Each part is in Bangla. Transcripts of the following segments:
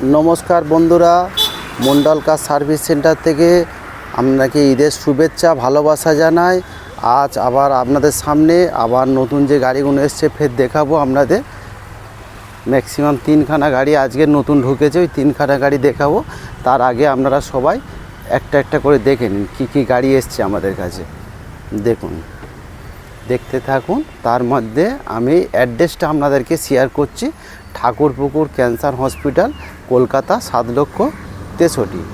নমস্কার বন্ধুরা, মন্ডল কার সার্ভিস সেন্টার থেকে আপনাকে ঈদের শুভেচ্ছা ভালোবাসা জানাই। আজ আবার আপনাদের সামনে আবার নতুন যে গাড়িগুলো এসছে ফের দেখাবো আপনাদের। ম্যাক্সিমাম 3খানা গাড়ি আজকে নতুন ঢুকেছে, ওই 3খানা গাড়ি দেখাবো। তার আগে আপনারা সবাই একটা একটা করে দেখে নিন কী কী গাড়ি এসছে আমাদের কাছে। দেখুন, দেখতে থাকুন। তার মধ্যে আমি অ্যাড্রেসটা আপনাদেরকে শেয়ার করছি। Thakurpukur cancer hospital, Kolkata 7,63,000।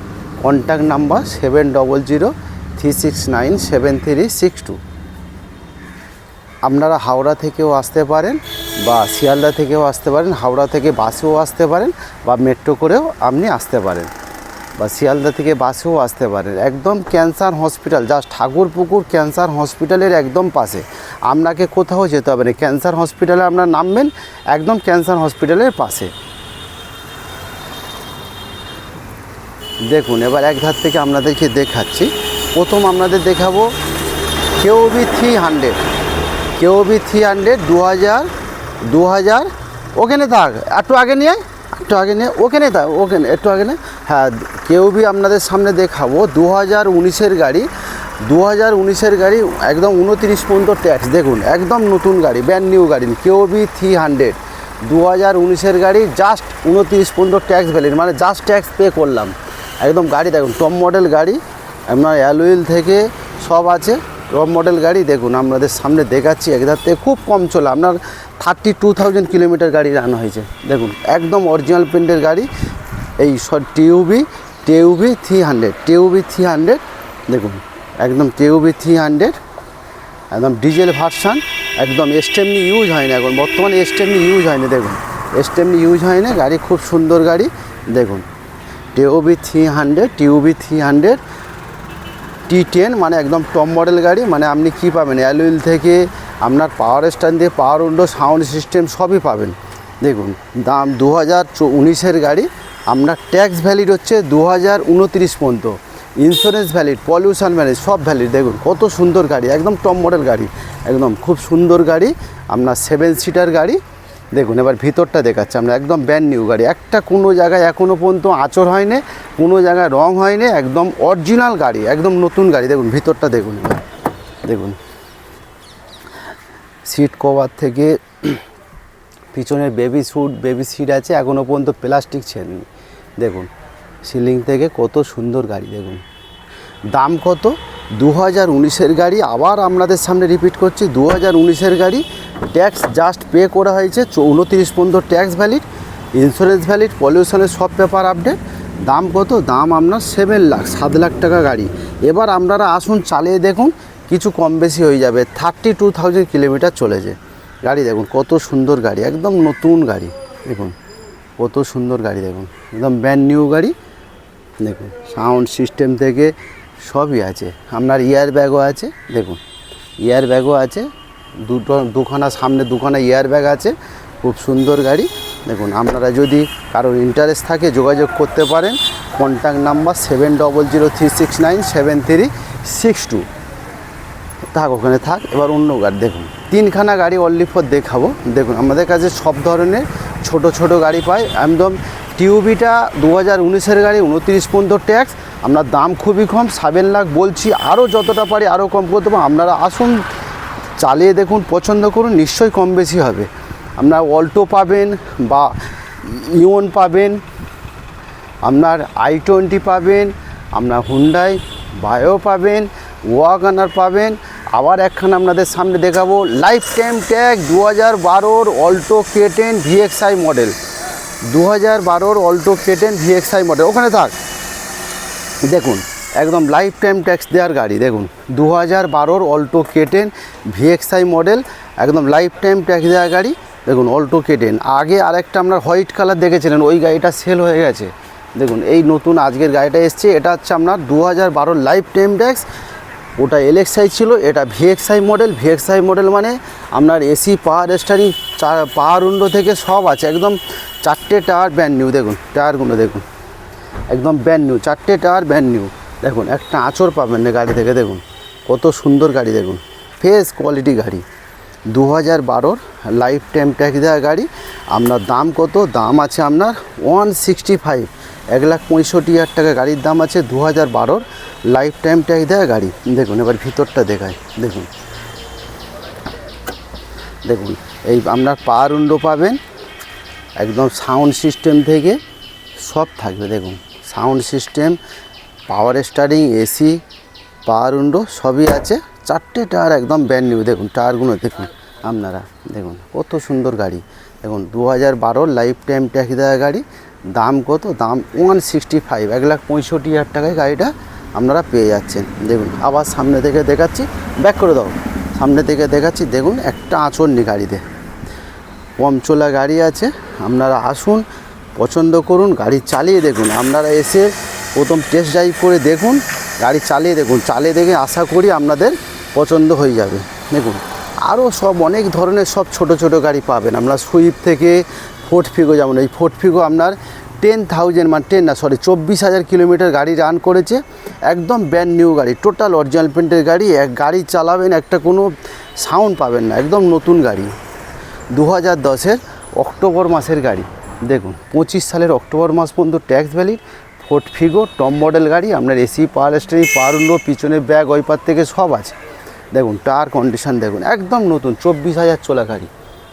Contact number 7003697362। আপনারা হাওড়া থেকেও আসতে পারেন বা শিয়ালদা থেকেও আসতে পারেন, হাওড়া থেকে বাসেও আসতে পারেন বা মেট্রো করেও আপনি আসতে পারেন, বা শিয়ালদা থেকে বাসেও আসতে পারেন। একদম cancer hospital, just Thakurpukur cancer হসপিটালের একদম পাশে। আপনাকে কোথাও যেতে হবে না, ক্যান্সার হসপিটালে আপনার নামবেন, একদম ক্যান্সার হসপিটালের পাশে। দেখুন, এবার এক ধার থেকে আপনাদেরকে দেখাচ্ছি। প্রথম আপনাদের দেখাবো কেওবি 300। কেওবি 300 2000। ওখানে থাক, একটু আগে নিয়ে ওখানে থাক, ওখানে একটু আগে নিয়ে। হ্যাঁ, কেওবি আপনাদের সামনে দেখাবো 2019-এর গাড়ি। 2019-এর গাড়ি, একদম 29 পর্যন্ত ট্যাক্স। দেখুন, একদম নতুন গাড়ি, ব্র্যান্ড নিউ গাড়ি। কেওবি 300 2019-এর গাড়ি, জাস্ট 29 পর্যন্ত ট্যাক্স ভ্যালিড, মানে জাস্ট ট্যাক্স পে করলাম। একদম গাড়ি দেখুন, টপ মডেল গাড়ি, আপনার অ্যালুইল থেকে সব আছে, টপ মডেল গাড়ি। দেখুন, আপনাদের সামনে দেখাচ্ছি। একধার থেকে খুব কম চলে, আপনার 32,000 কিলোমিটার গাড়ি রান হয়েছে। দেখুন, একদম অরিজিনাল প্রিন্টের গাড়ি। এই টিউবি 300 দেখুন, একদম টিউবি 300, একদম ডিজেল ভার্সান, একদম স্টেপনি ইউজ হয়নি এখন বর্তমানে, স্টেপনি ইউজ হয়নি। দেখুন, স্টেপনি ইউজ হয়নি, গাড়ি খুব সুন্দর গাড়ি। দেখুন, টিউবি 300 T10, মানে একদম টপ মডেল গাড়ি। মানে আপনি কী পাবেন, অ্যালুইল থেকে আপনার পাওয়ার স্ট্যান্ড দিয়ে পাওয়ার উইন্ডো, সাউন্ড সিস্টেম সবই পাবেন। দেখুন, দাম 2019-এর গাড়ি, আপনার ট্যাক্স ভ্যালিড হচ্ছে 2029 পর্যন্ত, ইন্স্যুরেন্স ভ্যালিড, পলিউশন ভ্যালিড, সব ভ্যালিড। দেখুন কত সুন্দর গাড়ি, একদম টপ মডেল গাড়ি, একদম খুব সুন্দর গাড়ি, আপনার 7 সিটার গাড়ি। দেখুন, এবার ভিতরটা দেখাচ্ছে আমরা, একদম ব্র্যান্ড নিউ গাড়ি। একটা কোনো জায়গায় এখনও পর্যন্ত আঁচড় হয়নি, কোনো জায়গায় রং হয়নি, একদম অরিজিনাল গাড়ি, একদম নতুন গাড়ি। দেখুন ভিতরটা দেখুন, এবার দেখুন, সিট কভার থেকে পিছনের বেবি সিট আছে, এখনও পর্যন্ত প্লাস্টিক ছেড়েনি। দেখুন, সিলিং থেকে কত সুন্দর গাড়ি। দেখুন, দাম কত, 2019-এর গাড়ি। আবার আপনাদের সামনে রিপিট করছি, 2019-এর গাড়ি, ট্যাক্স জাস্ট পে করা হয়েছে 29 পর্যন্ত ট্যাক্স ভ্যালিড, ইন্স্যুরেন্স ভ্যালিড, পলিউশনের সব পেপার আপডেট। দাম কত, দাম আপনার 7 লাখ টাকা গাড়ি। এবার আপনারা আসুন, চালিয়ে দেখুন, কিছু কম বেশি হয়ে যাবে। 32,000 কিলোমিটার চলেছে গাড়ি। দেখুন কত সুন্দর গাড়ি, একদম নতুন গাড়ি। দেখুন কত সুন্দর গাড়ি, দেখুন একদম ব্র্যান্ড নিউ গাড়ি। দেখুন, সাউন্ড সিস্টেম থেকে সবই আছে, আপনার ইয়ার ব্যাগও আছে। দেখুন, ইয়ার ব্যাগও আছে, দুখানা সামনে, দুখানা ইয়ার ব্যাগ আছে। খুব সুন্দর গাড়ি। দেখুন, আপনারা যদি কারোর ইন্টারেস্ট থাকে যোগাযোগ করতে পারেন। Contact number 7003697362। থাক, ওখানে থাক। এবার অন্য গাড়ি দেখুন, 3খানা গাড়ি অনলি ফর দেখাবো। দেখুন, আমাদের কাছে সব ধরনের ছোট গাড়ি পায়। একদম টিউবিটা 2019-এর গাড়ি, 29 পর্যন্ত ট্যাক্স, আপনার দাম খুবই কম, 7 লাখ বলছি। আরও যতটা পারি আরও কম করতে পারবো। আপনারা আসুন, চালিয়ে দেখুন, পছন্দ করুন, নিশ্চয়ই কম বেশি হবে। আপনার অল্টো পাবেন, বা ইওন পাবেন, আপনার i20 পাবেন, আপনার হুন্ডাই বায়ো পাবেন, ওয়াগনার পাবেন। আবার একখানা আপনাদের সামনে দেখাবো, লাইফ টাইম ট্যাগ 2012-র অল্টো K10 VXI মডেল, 2012-র অল্টো K10 VXI মডেল। ওখানে থাক। দেখুন, একদম লাইফ টাইম ট্যাক্স দেওয়ার গাড়ি। দেখুন, 2012-র অল্টো K10 VXI মডেল, একদম লাইফ টাইম ট্যাক্স দেওয়া গাড়ি। দেখুন, অল্টো K10। আগে আরেকটা আপনার হোয়াইট কালার দেখেছিলেন, ওই গাড়িটা সেল হয়ে গেছে। দেখুন, এই নতুন আজকের গাড়িটা এসছে, এটা হচ্ছে আপনার 2012-র লাইফ টাইম ট্যাক্স। ওটা LXI ছিল, এটা VXI মডেল। VXI মডেল মানে আপনার এসি, পাওয়ার স্টিয়ারিং, পাওয়ার উইন্ডো থেকে সব আছে। একদম 4টে টায়ার ব্র্যান্ড নিউ। দেখুন টায়ারগুলো, দেখুন একদম ব্র্যান্ড নিউ, 4টে টায়ার ব্র্যান্ড নিউ। দেখুন, একটা আঁচড় পাবেন না গাড়ি থেকে। দেখুন কত সুন্দর গাড়ি, দেখুন ফ্রেশ কোয়ালিটি গাড়ি। 2012 লাইফ টাইম ট্যাক্স দেওয়া গাড়ি। আপনার দাম কত? দাম আছে আপনার 165, 1,65,000 টাকা গাড়ির দাম আছে। 2012 লাইফ টাইম ট্যাক্স দেওয়া গাড়ি। দেখুন এবার ভিতরটা দেখায়। দেখুন দেখুন এই আপনার পাওয়ার উইন্ডো পাবেন, একদম সাউন্ড সিস্টেম থেকে সব থাকবে। দেখুন সাউন্ড সিস্টেম, পাওয়ার স্টারিং, এসি, পাওয়ার উইন্ডো সবই আছে। 4টে টায়ার একদম ব্র্যান্ড নিউ। দেখুন টায়ারগুলো দেখুন আপনারা, দেখুন কত সুন্দর গাড়ি। দেখুন 2012 লাইফ টাইম ট্যাক্স দেওয়া গাড়ি। দাম কত? দাম 165, 1,65,000 টাকায় গাড়িটা আপনারা পেয়ে যাচ্ছেন। দেখুন আবার সামনে থেকে দেখাচ্ছি, ব্যাক করে দাও, সামনে থেকে দেখাচ্ছি। দেখুন একটা আঁচড় নেই গাড়িতে, কম চলা গাড়ি আছে। আপনারা আসুন, পছন্দ করুন, গাড়ি চালিয়ে দেখুন। আপনারা এসে প্রথম টেস্ট ড্রাইভ করে দেখুন, গাড়ি চালিয়ে দেখুন, চালিয়ে দেখে আশা করি আপনাদের পছন্দ হয়ে যাবে। দেখুন আরও সব অনেক ধরনের সব ছোট ছোট গাড়ি পাবেন আপনার, সুইফট থেকে ফোর্ড ফিগো। যেমন এই ফোর্ড ফিগো আপনার 10,000 মানে 24,000 কিলোমিটার গাড়ি রান করেছে, একদম ব্র্যান্ড নিউ গাড়ি, টোটাল অরিজিনাল প্রিন্টের গাড়ি। এক গাড়ি চালাবেন একটা কোনো সাউন্ড পাবেন না, একদম নতুন গাড়ি। 2010 অক্টোবর মাসের গাড়ি। দেখুন 25 সালের অক্টোবর মাস পর্যন্ত tax valid. Ford Figo top model গাড়ি, আপনার এসি, পাওয়ার স্টিয়ারিং, পাওয়ার উইন্ডো, পিছনে ব্যাগ, ওয়াইপার থেকে সব আছে। দেখুন টায়ার কন্ডিশন দেখুন একদম নতুন, 24,000 চলা গাড়ি।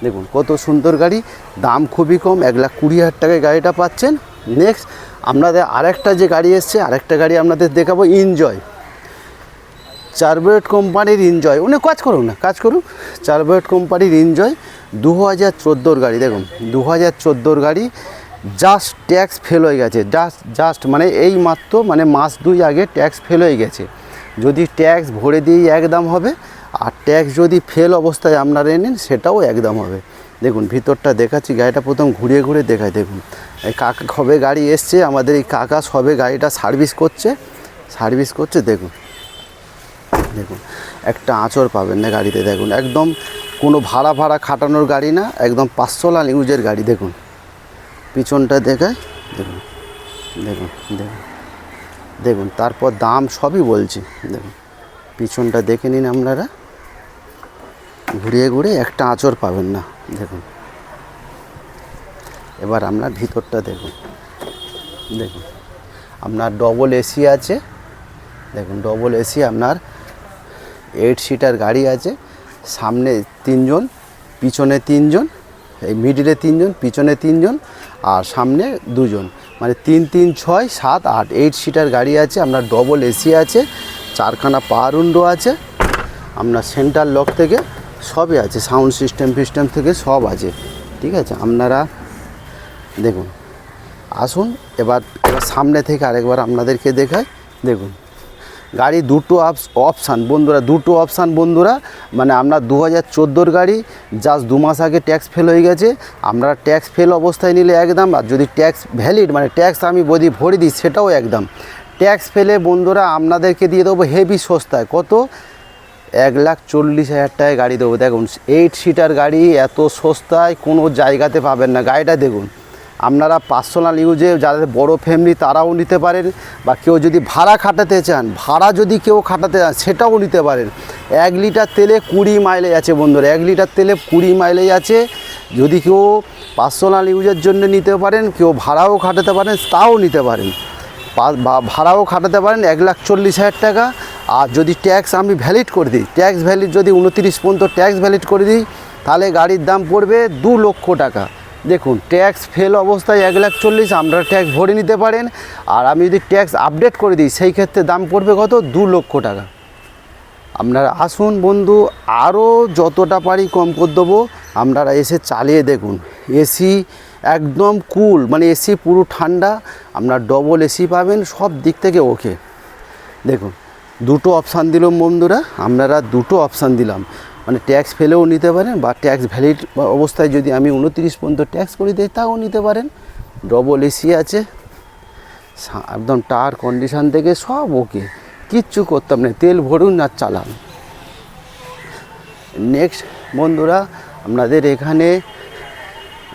দেখুন কত সুন্দর গাড়ি, দাম খুবই কম, 1,20,000 টাকায় গাড়িটা পাচ্ছেন। নেক্সট আপনাদের আরেকটা যে গাড়ি এসছে, আরেকটা গাড়ি আপনাদের দেখাবো, এনজয়, চারবোয়েট কোম্পানির এনজয়। উনি কাজ করুন না, কাজ করুন। চারবোয়েট কোম্পানির এনজয় 2014 গাড়ি। দেখুন 2014 গাড়ি, জাস্ট ট্যাক্স ফেল হয়ে গেছে। জাস্ট মানে এই মাত্র মানে মাস 2 আগে ট্যাক্স ফেল হয়ে গেছে। যদি ট্যাক্স ভরে দিয়েই একদম হবে, আর ট্যাক্স যদি ফেল অবস্থায় আপনারা নেন সেটাও একদম হবে। দেখুন ভিতরটা দেখাচ্ছি, গাড়িটা প্রথম ঘুরিয়ে ঘুরিয়ে দেখায়। দেখুন এই কাকা সবে গাড়ি এসছে, আমাদের এই কাকা সবে গাড়িটা সার্ভিস করছে। দেখুন দেখুন একটা আঁচড় পাবেন না গাড়িতে। দেখুন একদম কোনো ভাড়া খাটানোর গাড়ি না, একদম পার্সোনাল ইউজের গাড়ি। দেখুন পিছনটা দেখায়। দেখুন দেখুন দেখুন দেখুন তারপর দাম সবই বলছি। দেখুন পিছনটা দেখে নিন আপনারা, ঘুরিয়ে ঘুরিয়ে একটা আঁচড় পাবেন না। দেখুন এবার আপনার ভিতরটা দেখুন। দেখুন আপনার ডবল এসি আছে। দেখুন ডবল এসি আপনার 8 সিটার গাড়ি আছে। সামনে 3 জন, পিছনে 3 জন, এই মিডিলে 3 জন, পিছনে 3 জন, আর সামনে 2 জন, মানে 3, 3, 6, 7, 8 8 সিটার গাড়ি আছে। আপনার ডবল এসি আছে, 4খানা পাওয়ার উইন্ডো আছে, আপনার সেন্টার লক থেকে সবই আছে, সাউন্ড সিস্টেম থেকে সব আছে। ঠিক আছে, আপনারা দেখুন আসুন। এবার সামনে থেকে আরেকবার আপনাদেরকে দেখাই। দেখুন গাড়ি দুটো অপশান বন্ধুরা, দুটো অপশান বন্ধুরা। মানে আপনার 2014 গাড়ি, জাস্ট 2 মাস আগে ট্যাক্স ফেল হয়ে গেছে। আপনারা ট্যাক্স ফেল অবস্থায় নিলে একদম, আর যদি ট্যাক্স ভ্যালিড মানে ট্যাক্স আমি যদি ভরে দিই সেটাও একদম। ট্যাক্স ফেলে বন্ধুরা আপনাদেরকে দিয়ে দেবো হেভি সস্তায়। কত? 1,40,000 টাকায় গাড়ি দেবো। দেখুন 8 সিটার গাড়ি এত সস্তায় কোনো জায়গাতে পাবেন না। গাড়িটা দেখুন, আপনারা পার্সোনাল ইউজে যাদের বড় ফ্যামিলি তারাও নিতে পারেন, বা কেউ যদি ভাড়া খাটাতে চান, ভাড়া যদি কেউ খাটাতে চান সেটাও নিতে পারেন। 1 লিটার তেলে 20 মাইলেজ আছে বন্ধুরা, 1 লিটার তেলে 20 মাইলেজ আছে। যদি কেউ পার্সোনাল ইউজের জন্য নিতে পারেন, কেউ ভাড়াও খাটাতে পারেন তাও নিতে পারেন, ভাড়াও খাটাতে পারেন। 1,40,000 টাকা। আর যদি ট্যাক্স আমি ভ্যালিড করে দিই, ট্যাক্স ভ্যালিড যদি 29 পর্যন্ত ট্যাক্স ভ্যালিড করে দিই, তাহলে গাড়ির দাম পড়বে 2 লক্ষ টাকা। দেখুন ট্যাক্স ফেল অবস্থায় 1,40,000, আপনারা ট্যাক্স ভরে নিতে পারেন। আর আমি যদি ট্যাক্স আপডেট করে দিই সেই ক্ষেত্রে দাম পড়বে কত? 2 লক্ষ টাকা। আপনারা আসুন বন্ধু, আরও যতটা পারি কম করে দেবো। আপনারা এসে চালিয়ে দেখুন, এসি একদম কুল, মানে এসি পুরো ঠান্ডা। আপনার ডবল এসি পাবেন, সব দিক থেকে ওকে। দেখুন দুটো অপশান দিলাম বন্ধুরা, আপনারা দুটো অপশান দিলাম, মানে ট্যাক্স ফেলেও নিতে পারেন, বা ট্যাক্স ভ্যালিড অবস্থায় যদি আমি 29 পর্যন্ত ট্যাক্স করে দিই তাও নিতে পারেন। ডবল এসি আছে, একদম টায়ার কন্ডিশান থেকে সব ওকে, কিচ্ছু করতাম না, তেল ভরুন আর চালান। নেক্সট বন্ধুরা, আপনাদের এখানে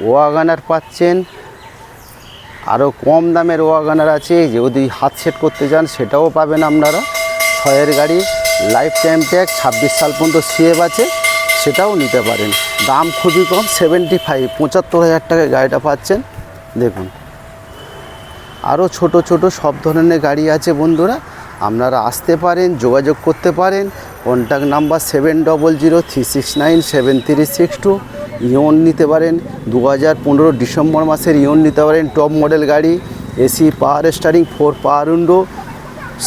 ওয়াগানার পাচ্ছেন, আরও কম দামের ওয়াগানার আছে। যদি হাত সেট করতে চান সেটাও পাবেন আপনারা। 6 গাড়ি, লাইফ টাইম ট্যাক্স, 26 সাল পর্যন্ত সিএফ আছে। সেটাও নিতে পারেন। দাম খুবই কম, 75, 75,000 টাকায় গাড়িটা পাচ্ছেন। দেখুন আরও ছোট ছোট সব ধরনের গাড়ি আছে বন্ধুরা, আপনারা আসতে পারেন, যোগাযোগ করতে পারেন। Contact number 7003697362। ইয়ন নিতে পারেন, 2015 ডিসেম্বর মাসের ইয়ন নিতে পারেন, টপ মডেল গাড়ি, এসি, পাওয়ার স্টারিং, 4 পাওয়ার উইন্ডো,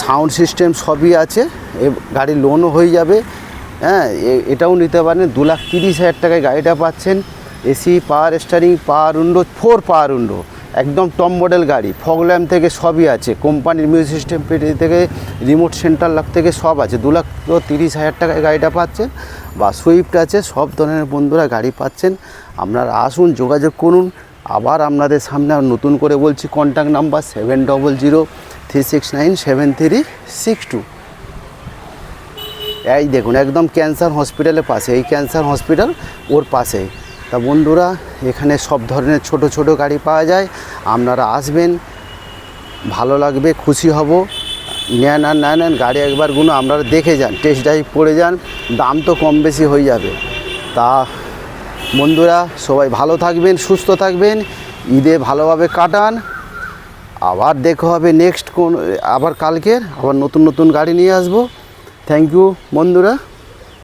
সাউন্ড সিস্টেম সবই আছে। গাড়ির লোনও হয়ে যাবে। হ্যাঁ, এটাও নিতে পারেন। 2,30,000 টাকায় গাড়িটা পাচ্ছেন। এসি, পাওয়ার স্টারিং, পাওয়ার উইন্ডো, 4 পাওয়ার উইন্ডো, একদম টপ মডেল গাড়ি। ফগ ল্যাম্প থেকে সবই আছে, কোম্পানির মিউজিক সিস্টেম থেকে রিমোট সেন্টার লক থেকে সব আছে। 2,30,000 টাকায় গাড়িটা পাচ্ছেন। বা সুইফট আছে, সব ধরনের বন্ধুরা গাড়ি পাচ্ছেন। আপনারা আসুন, যোগাযোগ করুন। আবার আপনাদের সামনে নতুন করে বলছি, কন্ট্যাক্ট নাম্বার 7003697362। এই দেখুন একদম ক্যান্সার হসপিটালের পাশে, এই ক্যান্সার হসপিটাল ওর পাশেই। তা বন্ধুরা, এখানে সব ধরনের ছোট ছোট গাড়ি পাওয়া যায়। আপনারা আসবেন, ভালো লাগবে, খুশি হব। নেন আর না নেন, গাড়ি একবারগুলো আপনারা দেখে যান, টেস্ট ড্রাইভ করে যান, দাম তো কম বেশি হয়ে যাবে। তা বন্ধুরা, সবাই ভালো থাকবেন, সুস্থ থাকবেন, ঈদে ভালোভাবে কাটান। আবার দেখা হবে নেক্সট আবার কালকের আবার নতুন নতুন গাড়ি নিয়ে আসবো। থ্যাংক ইউ বন্ধুরা।